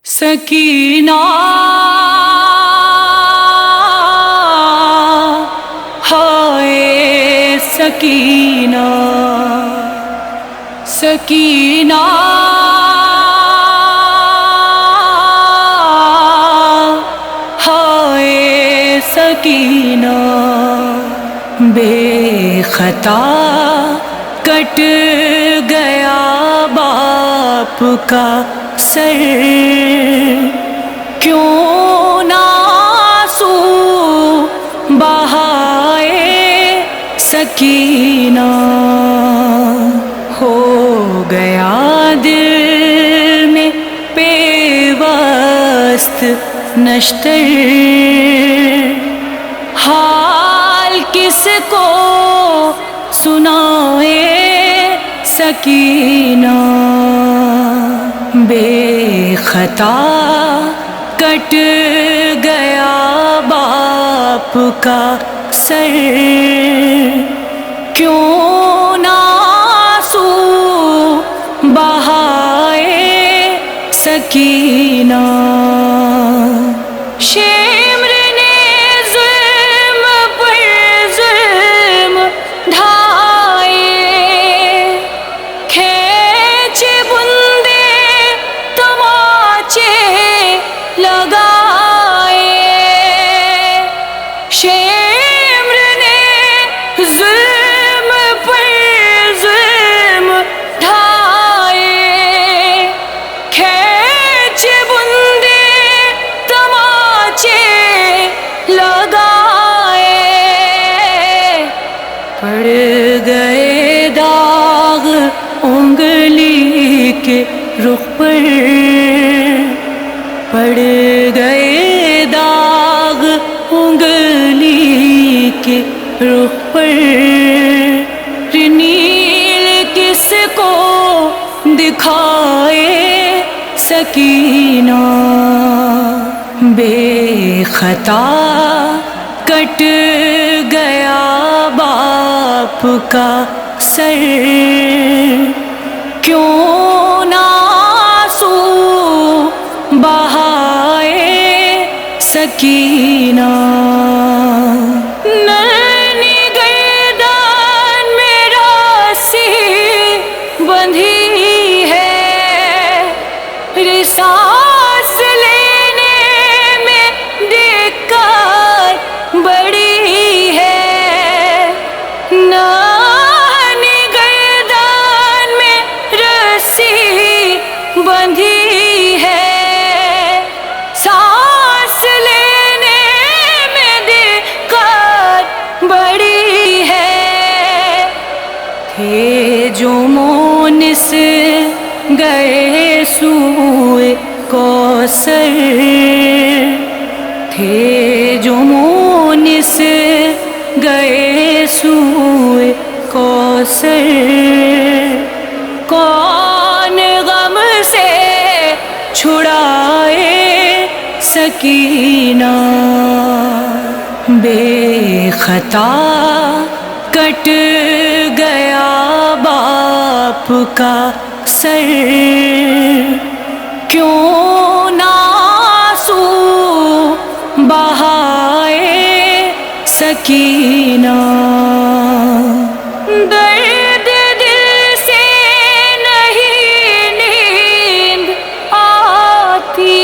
سکینہ ہائے سکینہ سکینہ ہائے سکینہ بے خطا کٹ گیا باپ کا سر، کیوں نہ آنسو بہائے سکینہ، ہو گیا دل میں پیوست نشتر، حال کس کو سنائے سکینہ، بے خطا کٹ گیا باپ کا سر، کیوں نہ آنسو بہائے سکینہ، شمر نے ظلم پر ظلم ڈھائے، کھینچ بندے تماچے لگائے، شمر نے ظلم پر ظلم ڈھائے، کھینچ بندے تماچے لگائے، پڑ گئے داغ انگلی کے رخ پر، پڑ گئے داغ انگلی کے رخ پر، نیل کس کو دکھائے سکینہ، بے خطا کٹ گیا باپ کا سر، کیوں نہ آنسو بہائے سکینہ، نرمی گردان میں رسی بندھی ہے، سانس لینے میں دقت بڑی ہے، نرمی گردان میں رسی بندھی ہے، سانس لینے میں دقت بڑی ہے، تھے جو مونس گئے سوئے کوثر، تھے جو مونس گئے سوئے کوثر، کون غم سے چھڑائے سکینہ، بے خطا کٹ گیا باپ کا سر، کیوں نہ آنسو بہائے سکینہ، درد دل سے نہیں نیند آتی،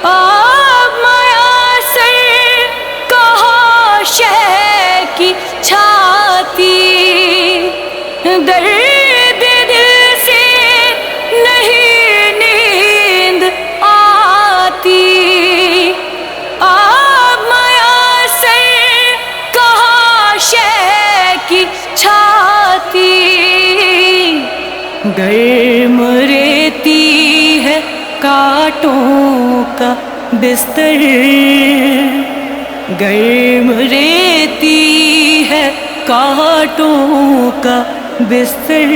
اب میسر کہاں شہ کی چھاتی، درد دل سے نہیں نیند آتی، اب میسر کہاں شہ کی چھاتی، گرم ریتی ہے کانٹوں کا بستر، گرم ریتی ہے کانٹوں کا بستر،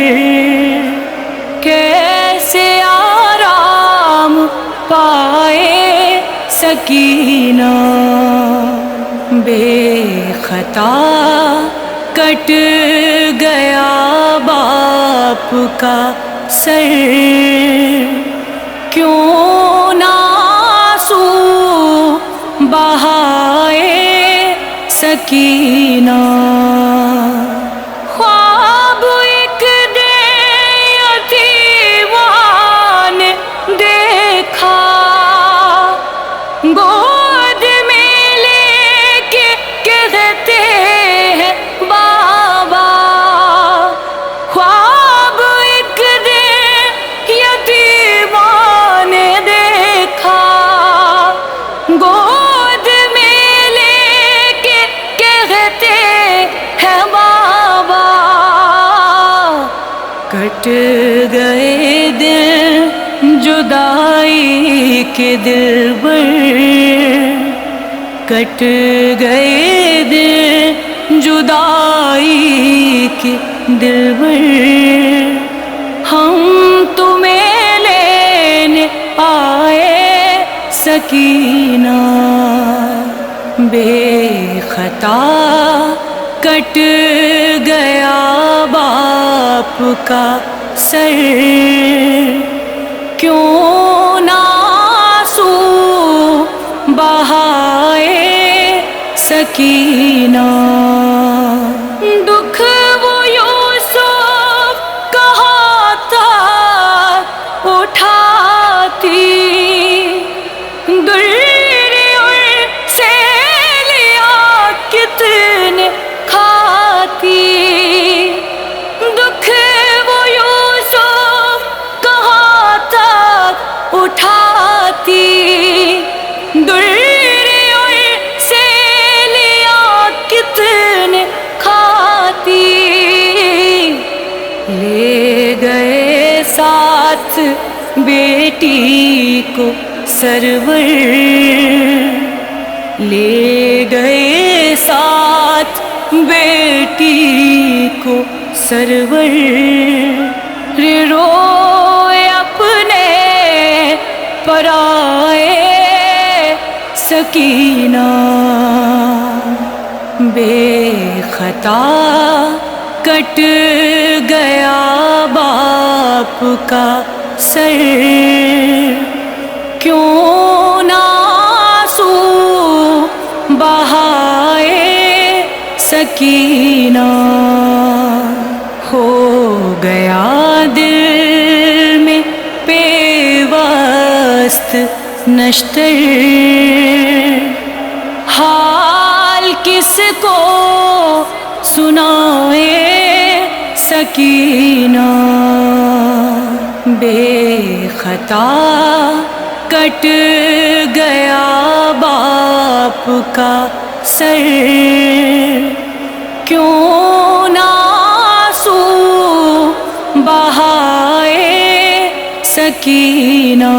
کیسے آرام پائے سکینہ، بے خطا کٹ گیا باپ کا سر، کیوں نہ آنسو بہائے سکینہ. خواب ایک دن یتیمان نے دیکھا، گود میں لے کے کہتے ہیں بابا. خواب ایک دن یتیمان نے دیکھا، گود میں لے کے کہتے ہیں بابا. کٹ گئے دن جدائی کے دلبر، کٹ گئے دن جدائی کے دلبر. ہم تمہیں لینے آئے سکینہ، بے خطا کٹ گیا باپ کا سر. کیوں نہ آنسو بہائے سکینہ. دکھ وہ یوسف کہاں تک اٹھاتی، سے لیا کتنے کھاتی. دکھ وہ یوسف کہاں تک اٹھاتی، سے لیا کتنے کھاتی. لے گئے ساتھ بیٹی کو سرور، لے گئے ساتھ بیٹی کو سرور. روئے اپنے پرائے سکینہ، بے خطا کٹ گیا باپ کا سر. کیوں نہ آنسو بہائے سکینہ. ہو گیا دل میں پیوست نشتر، حال کس کو سنائے سکینہ. بے خطا کٹ گیا باپ کا سر. کیوں نہ آنسو بہائے سکینہ.